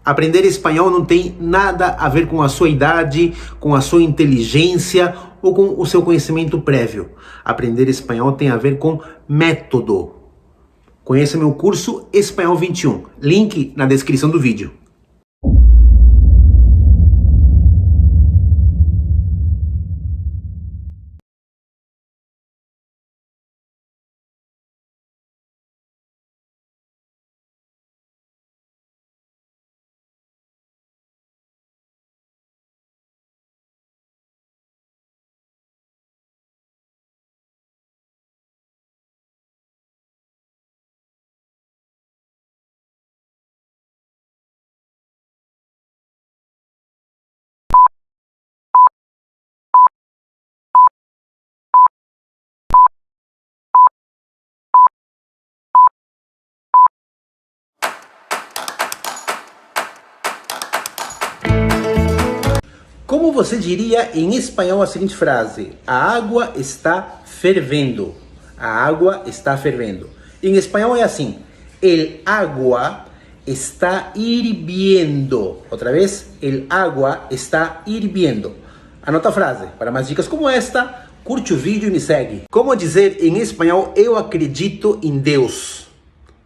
Aprender espanhol não tem nada a ver com a sua idade, com a sua inteligência ou com o seu conhecimento prévio. Aprender espanhol tem a ver com método. Conheça meu curso Espanhol 21, link na descrição do vídeo. Como você diria em espanhol a seguinte frase? A água está fervendo. A água está fervendo. Em espanhol é assim. El agua está hirviendo. Outra vez. El agua está hirviendo. Anota a frase. Para mais dicas como esta, curte o vídeo e me segue. Como dizer em espanhol eu acredito em Deus?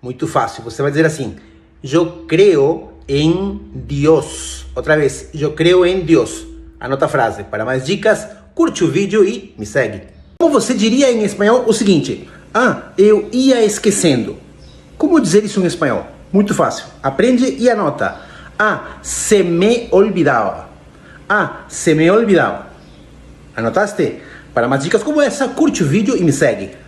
Muito fácil. Você vai dizer assim. Eu creo en Dios. Outra vez. Eu creo en Dios. Anota a frase. Para mais dicas, curte o vídeo e me segue. Como você diria em espanhol o seguinte? Eu ia esquecendo. Como dizer isso em espanhol? Muito fácil. Aprende e anota. Se me olvidaba. Se me olvidaba. Anotaste? Para mais dicas como essa, curte o vídeo e me segue.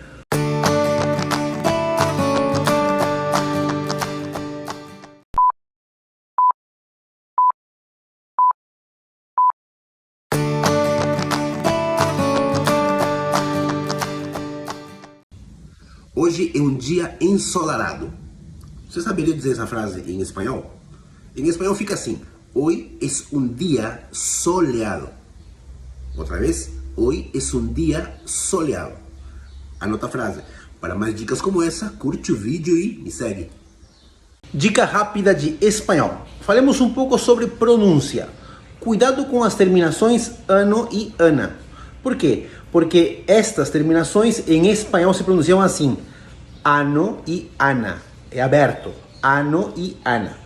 Hoje é um dia ensolarado. Você saberia dizer essa frase em espanhol? Em espanhol fica assim. Hoy es un día soleado. Outra vez. Hoy es un día soleado. Anota a frase. Para mais dicas como essa, curte o vídeo e me segue. Dica rápida de espanhol. Falemos um pouco sobre pronúncia. Cuidado com as terminações ano e ana. Por quê? Porque estas terminações em espanhol se pronunciam assim. Ano e ana. É aberto. Ano e ana.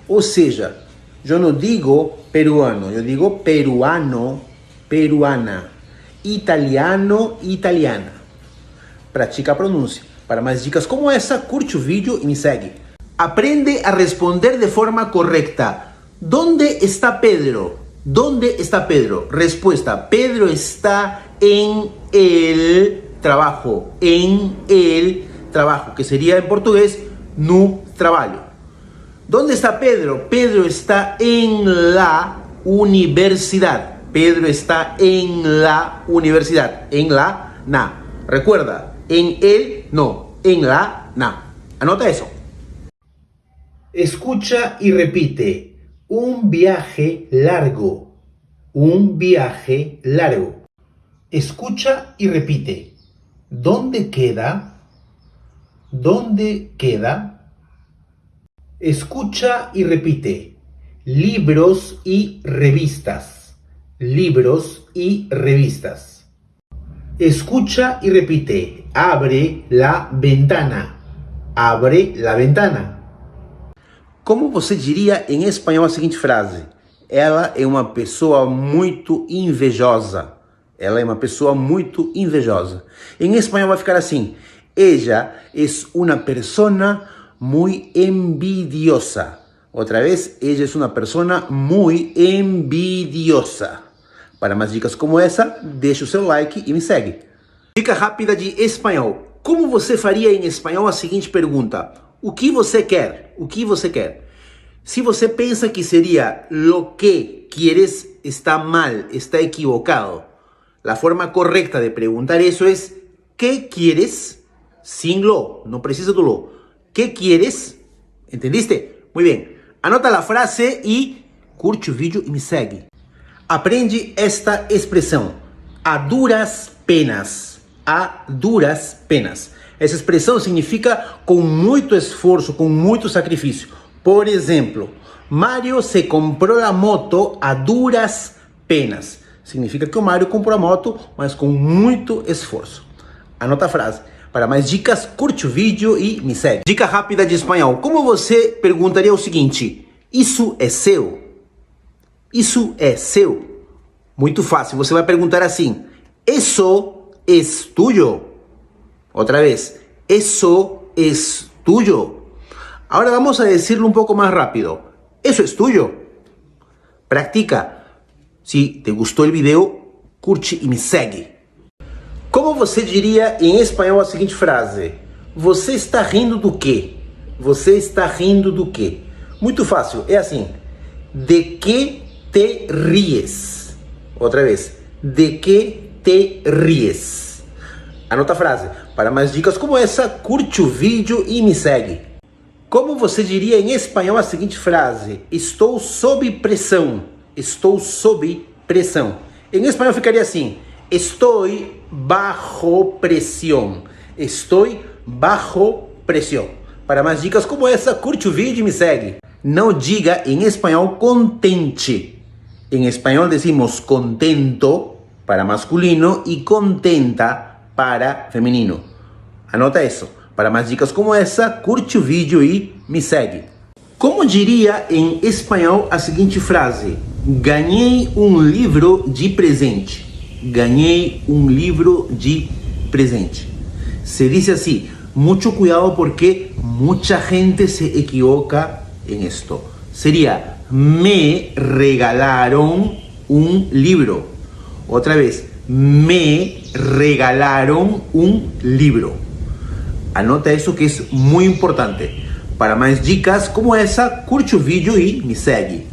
Ou seja, eu não digo peruano, eu digo peruano, peruana. Italiano, italiana. Pratica a pronúncia. Para mais dicas como essa, curte o vídeo e me segue. Aprende a responder de forma correcta. ¿Dónde está Pedro? ¿Dónde está Pedro? Respuesta. Pedro está en el trabajo. En el trabajo. Que sería en portugués, no trabalho. ¿Dónde está Pedro? Pedro está en la universidad. Pedro está en la universidad. En la, na. Recuerda, en el, no. En la, na. Anota eso. Escucha y repite. Un viaje largo. Un viaje largo. Escucha y repite. ¿Dónde queda? ¿Dónde queda? Escucha y repite. Libros y revistas. Libros y revistas. Escucha y repite. Abre la ventana. Abre la ventana. Como você diria em espanhol a seguinte frase? Ela é uma pessoa muito invejosa. Ela é uma pessoa muito invejosa. Em espanhol vai ficar assim. Ella es una persona muy envidiosa. Outra vez, ella es una persona muy envidiosa. Para mais dicas como essa, deixa o seu like e me segue. Dica rápida de espanhol. Como você faria em espanhol a seguinte pergunta? O que você quer? O que você quer? Se você pensa que seria lo que quieres está mal, está equivocado. La forma correcta de preguntar eso es ¿qué quieres? Sin lo, no precisa do lo. ¿Qué quieres? ¿Entendiste? Muy bien. Anota la frase e curte o vídeo e me segue. Aprende esta expressão. A duras penas. A duras penas. Essa expressão significa com muito esforço, com muito sacrifício. Por exemplo, Mario se comprou a moto a duras penas. Significa que o Mario comprou a moto, mas com muito esforço. Anota a frase. Para mais dicas, curte o vídeo e me segue. Dica rápida de espanhol. Como você perguntaria o seguinte? Isso é seu? Isso é seu? Muito fácil. Você vai perguntar assim. Eso es tuyo. Otra vez. Eso es tuyo. Ahora vamos a decirlo un poco más rápido. Eso es tuyo. Practica. Si te gustó el video, curte e me segue. Como você diria em espanhol a seguinte frase? Você está rindo do quê? Você está rindo do quê? Muito fácil, é assim. De que te ríes? Outra vez. De que te ríes? Anota a frase. Para mais dicas como essa, curte o vídeo e me segue. Como você diria em espanhol a seguinte frase? Estou sob pressão. Estou sob pressão. Em espanhol ficaria assim. Estou bajo presión. Estou bajo presión. Para mais dicas como essa, curte o vídeo e me segue. Não diga em espanhol contente. Em espanhol decimos contento para masculino e contenta para feminino. Anota isso. Para mais dicas como essa, curte o vídeo e me segue. Como diria em espanhol a seguinte frase? Ganhei um livro de presente. Ganhei um livro de presente. Se dice assim, mucho cuidado porque mucha gente se equivoca en esto. Sería, me regalaron un libro. Otra vez, me regalaron un libro. Anota isso que é muito importante. Para mais dicas como essa, curte o vídeo e me segue.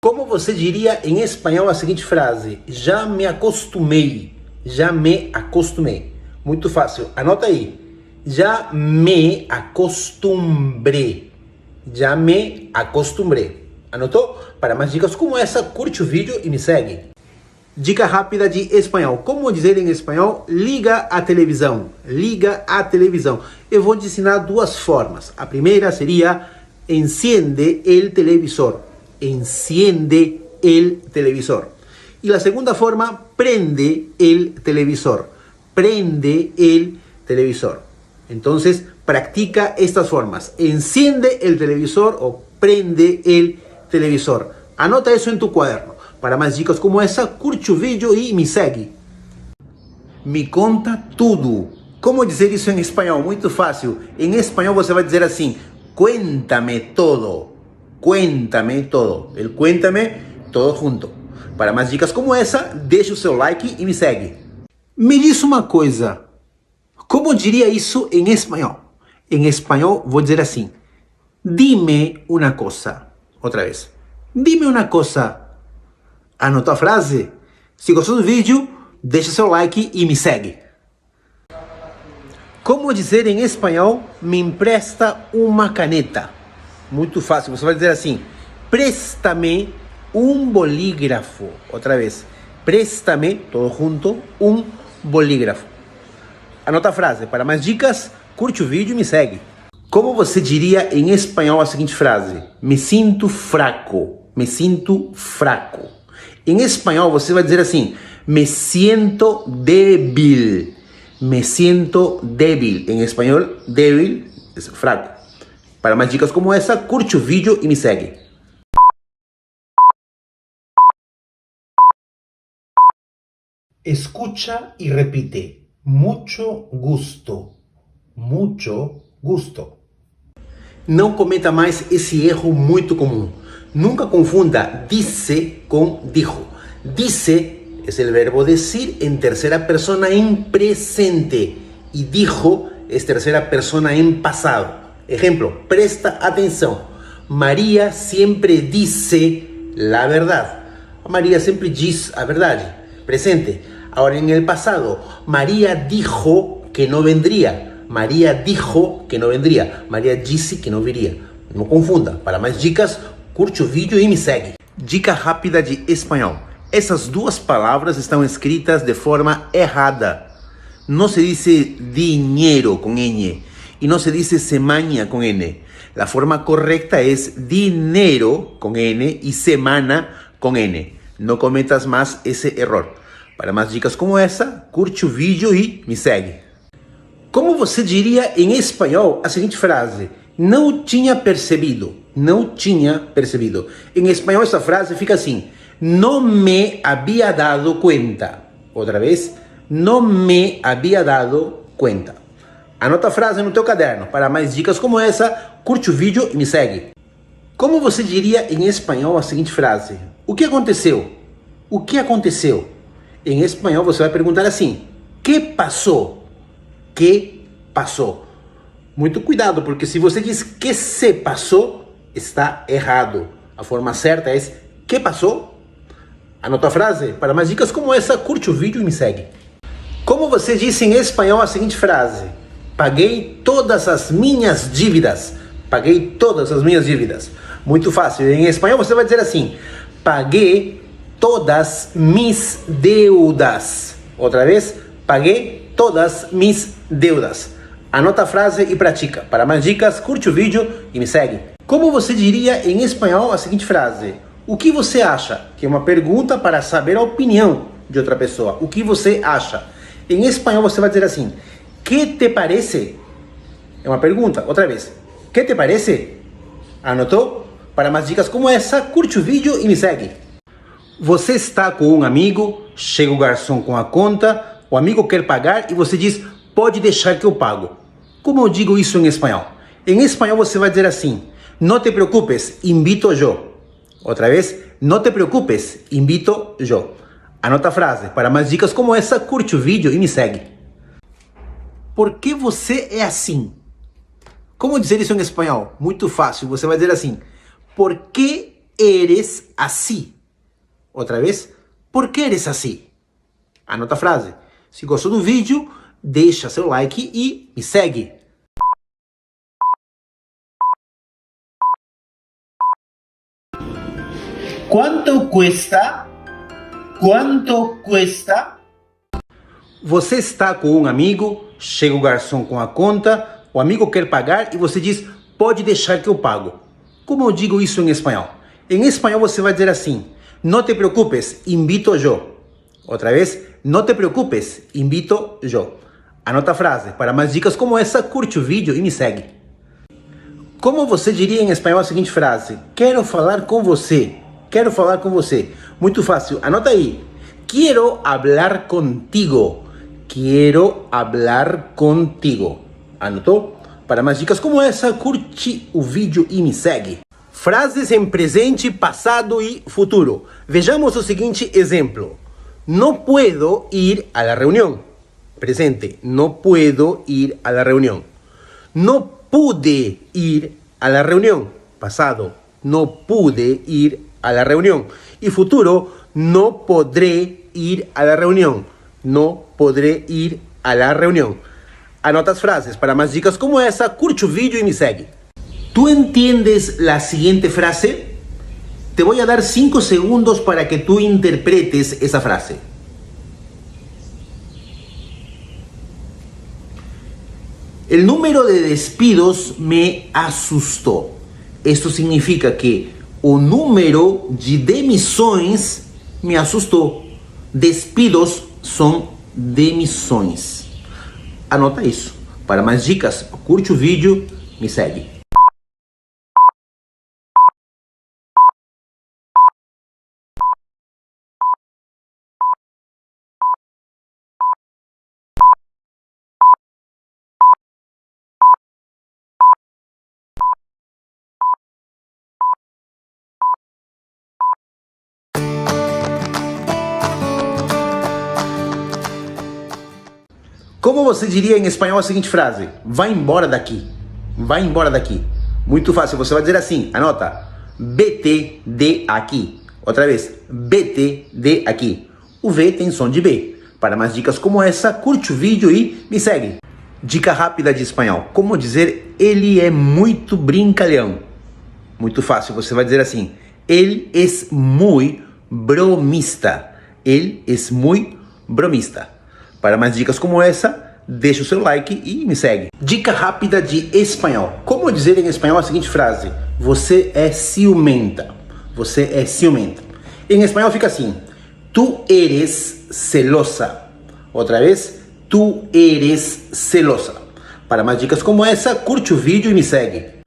Como você diria em espanhol a seguinte frase? Já me acostumei. Já me acostumei. Muito fácil. Anota aí. Já me acostumbré. Já me acostumbré. Anotou? Para mais dicas como essa, curte o vídeo e me segue. Dica rápida de espanhol. Como dizer em espanhol? Liga a televisão. Liga a televisão. Eu vou te ensinar duas formas. A primeira seria enciende el televisor. Enciende el televisor. Y la segunda forma, prende el televisor. Prende el televisor. Entonces, practica estas formas. Enciende el televisor o prende el televisor. Anota eso en tu cuaderno. Para mais dicas como essa, curte o vídeo e me segue. Me conta tudo. Como dizer isso em espanhol? Muito fácil. Em espanhol você vai dizer assim, cuéntame todo. Cuéntame todo. El cuéntame todo junto. Para mais dicas como essa, deixa o seu like e me segue. Me diz uma coisa. Como diria isso em espanhol? Em espanhol vou dizer assim, dime una cosa. Outra vez. Dime una cosa. Anotou a frase? Se gostou do vídeo, deixa seu like e me segue. Como dizer em espanhol, me empresta uma caneta? Muito fácil, você vai dizer assim, préstame um bolígrafo. Outra vez, préstame, todo junto, um bolígrafo. Anota a frase. Para mais dicas, curte o vídeo e me segue. Como você diria em espanhol a seguinte frase? Me sinto fraco. Me sinto fraco. Em espanhol, você vai dizer assim, me siento débil. Me siento débil. Em espanhol, débil é fraco. Para mais dicas como essa, curte o vídeo e me segue. Escucha y repite. Mucho gusto. Mucho gusto. Não cometa mais esse erro muito comum. Nunca confunda dice con dijo. Dice es el verbo decir en tercera persona en presente y dijo es tercera persona en pasado. Ejemplo, presta atención. María siempre dice la verdad. María siempre dice la verdad. Presente. Ahora en el pasado, María dijo que no vendría. María dijo que no vendría. María disse que não viria. Não confunda. Para mais dicas, curte o vídeo e me segue. Dica rápida de espanhol. Essas duas palavras estão escritas de forma errada. no se dice dinero con ñ y no se dice semana con n. La forma correcta es dinero con n y semana con n. No cometas más ese error. Para más dicas como essa, curte o vídeo e me segue. Como você diria em espanhol a seguinte frase? Não tinha percebido. Não tinha percebido. Em espanhol essa frase fica assim. No me había dado cuenta. Outra vez. No me había dado cuenta. Anota a frase no teu caderno. Para mais dicas como essa, curte o vídeo e me segue. Como você diria em espanhol a seguinte frase? O que aconteceu? O que aconteceu? Em espanhol você vai perguntar assim. Que passou? Que passou? Muito cuidado, porque se você diz que se passou, está errado. A forma certa é que passou? Anota a frase? Para mais dicas como essa, curte o vídeo e me segue. Como você disse em espanhol a seguinte frase? Paguei todas as minhas dívidas. Paguei todas as minhas dívidas. Muito fácil. Em espanhol você vai dizer assim. Paguei todas mis deudas. Outra vez. Paguei todas mis deudas. Anota a frase e pratica. Para mais dicas, curte o vídeo e me segue. Como você diria em espanhol a seguinte frase? O que você acha? Que é uma pergunta para saber a opinião de outra pessoa. O que você acha? Em espanhol você vai dizer assim. Que te parece? É uma pergunta. Outra vez. Que te parece? Anotou? Para mais dicas como essa, curte o vídeo e me segue. Você está com um amigo, chega o garçom com a conta, o amigo quer pagar e você diz, pode deixar que eu pago. Como eu digo isso em espanhol? Em espanhol você vai dizer assim, no te preocupes, invito yo. Outra vez, no te preocupes, invito yo. Anota a frase. Para mais dicas como essa, curte o vídeo e me segue. Por que você é assim? Como dizer isso em espanhol? Muito fácil. Você vai dizer assim. Por que eres assim? Outra vez. Por que eres assim? Anota a frase. Se gostou do vídeo, deixa seu like e me segue. Quanto custa? Quanto custa? Você está com um amigo, chega o garçom com a conta, o amigo quer pagar e você diz, pode deixar que eu pago. Como eu digo isso em espanhol? Em espanhol você vai dizer assim, no te preocupes, invito yo. Outra vez, no te preocupes, invito yo. Anota a frase. Para mais dicas como essa, curte o vídeo e me segue. Como você diria em espanhol a seguinte frase? Quero falar com você. Quero falar com você. Muito fácil. Anota aí. Quiero hablar contigo. Quiero hablar contigo. Anotou? Para mais dicas como essa, curte o vídeo e me segue. Frases em presente, passado e futuro. Vejamos o seguinte exemplo. No puedo ir a la reunión. Presente. No puedo ir a la reunión. No pude ir a la reunión. Pasado. No pude ir a la reunión. Y futuro. No podré ir a la reunión. No podré ir a la reunión. Anota as frases. Para más dicas como essa, curte o vídeo y me segue. ¿Tú entiendes la siguiente frase? Te voy a dar 5 segundos para que tú interpretes esa frase. El número de despidos me asustó. Esto significa que o número de demissões me assustou. Despidos são demissões. Anota isso. Para mais dicas, curte o vídeo, me segue. Como você diria em espanhol a seguinte frase? Vai embora daqui. Vai embora daqui. Muito fácil. Você vai dizer assim. Anota. Vete de aqui. Outra vez. Vete de aqui. O V tem som de B. Para mais dicas como essa, curte o vídeo e me segue. Dica rápida de espanhol. Como dizer ele é muito brincalhão? Muito fácil. Você vai dizer assim. Ele es muy bromista. Ele es muy bromista. Para mais dicas como essa, deixa o seu like e me segue. Dica rápida de espanhol. Como dizer em espanhol a seguinte frase? Você é ciumenta. Você é ciumenta. Em espanhol fica assim: tú eres celosa. Outra vez, tú eres celosa. Para mais dicas como essa, curte o vídeo e me segue.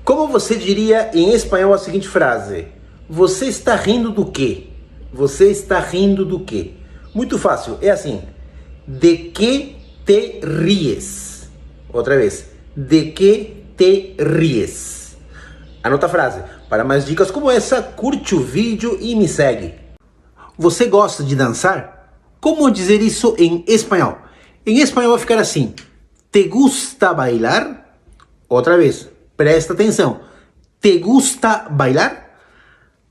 Como você diria em espanhol a seguinte frase? Você está rindo do quê? Você está rindo do quê? Muito fácil, é assim: de que te ríes? Outra vez, de que te ríes? Anota a frase. Para mais dicas como essa, curte o vídeo e me segue. Você gosta de dançar? Como dizer isso em espanhol? Em espanhol vai ficar assim: ¿te gusta bailar? Outra vez, presta atenção. ¿Te gusta bailar?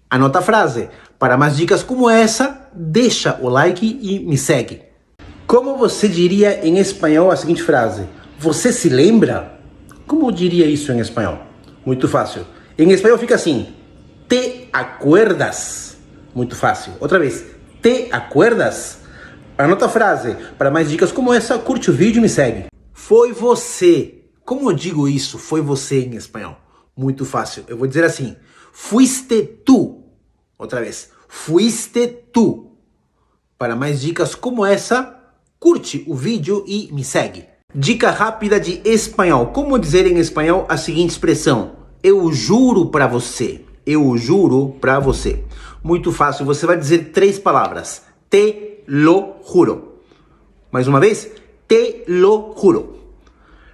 Anota a frase. Para mais dicas como essa, deixa o like e me segue. Como você diria em espanhol a seguinte frase? Você se lembra? Como diria isso em espanhol? Muito fácil. Em espanhol fica assim: ¿te acuerdas? Muito fácil. Outra vez, ¿te acuerdas? Anota a frase. Para mais dicas como essa, curte o vídeo e me segue. Foi você. Como eu digo isso, foi você em espanhol? Muito fácil. Eu vou dizer assim: fuiste tú. Outra vez, fuiste tú. Para mais dicas como essa, curte o vídeo e me segue. Dica rápida de espanhol. Como dizer em espanhol a seguinte expressão? Eu juro pra você. Eu juro pra você. Muito fácil. Você vai dizer 3 palavras. Te lo juro. Mais uma vez. Te lo juro.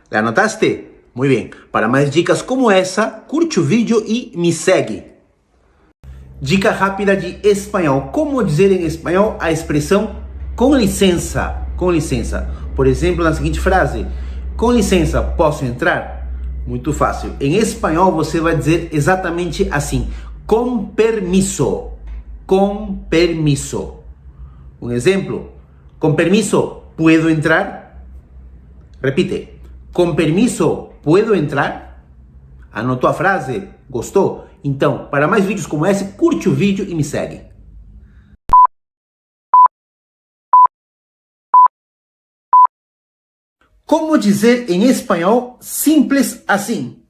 ¿La anotaste? Muy bien. Para mais dicas como essa, curte o vídeo e me segue. Dica rápida de espanhol. Como dizer em espanhol a expressão com licença? Com licença. Por exemplo, na seguinte frase: com licença, posso entrar? Muito fácil. Em espanhol você vai dizer exatamente assim: com permiso. Com permiso. Um exemplo: com permiso, ¿puedo entrar? Repite: com permiso, ¿puedo entrar? Anotou a frase? Gostou? Então, para mais vídeos como esse, curte o vídeo e me segue. Como dizer em espanhol simples assim?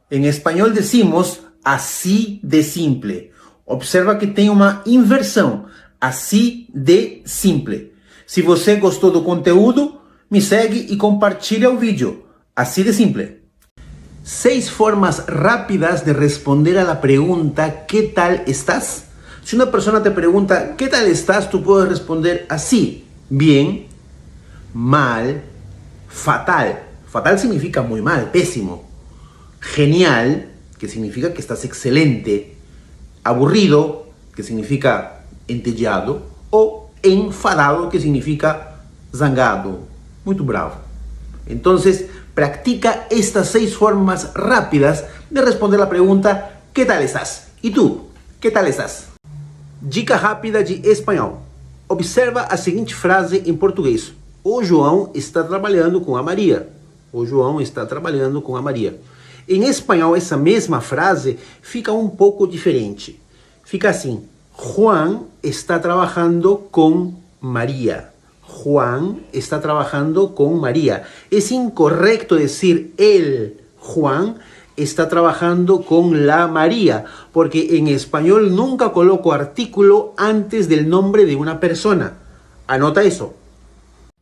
Em espanhol decimos así de simple. Observa que tem uma inversão. Así de simple. Se você gostou do conteúdo, me segue e compartilha o vídeo. Así de simple. 6 formas rápidas de responder a la pregunta ¿qué tal estás? Si una persona te pregunta ¿qué tal estás? Tú puedes responder así: bien, mal, fatal. Fatal significa muy mal, pésimo. Genial, que significa que estás excelente. Aburrido, que significa entediado. O enfadado, que significa zangado, muito bravo. Entonces, practica estas 6 formas rápidas de responder la pregunta ¿qué tal estás? ¿Y tú? ¿Qué tal estás? Dica rápida de espanhol. Observa a seguinte frase em português: o João está trabalhando com a Maria. O João está trabalhando com a Maria. Em espanhol, essa mesma frase fica um pouco diferente. Fica assim: Juan está trabalhando com Maria. Juan está trabajando con María. Es incorrecto decir el Juan está trabajando con la María, porque en español nunca coloco artículo antes del nombre de una persona. Anota eso.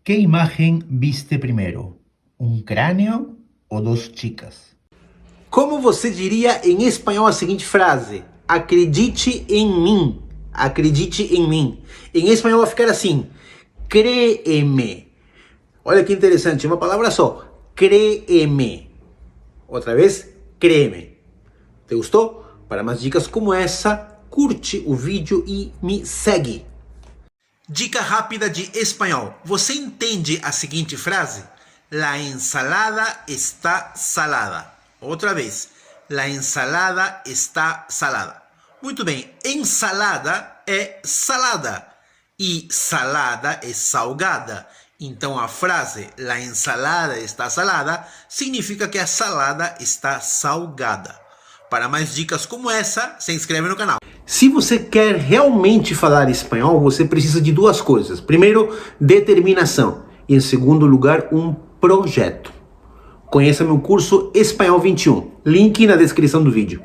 ¿Qué imagen viste primero? ¿Un cráneo o 2 chicas? Como você diria em espanhol a seguinte frase? Acredite em mim. Acredite em mim. Em espanhol vai ficar assim: créeme. Olha que interessante, uma palavra só. Créeme. Outra vez, créeme. ¿Te gostou? Para mais dicas como essa, curte o vídeo e me segue. Dica rápida de espanhol. Você entende a seguinte frase? La ensalada está salada. Outra vez. La ensalada está salada. Muito bem. Ensalada é salada. E salada é salgada. Então a frase la ensalada está salada significa que a salada está salgada. Para mais dicas como essa, se inscreve no canal. Se você quer realmente falar espanhol, você precisa de 2 coisas. Primeiro, determinação. E em segundo lugar, um projeto. Conheça meu curso Espanhol 21, link na descrição do vídeo.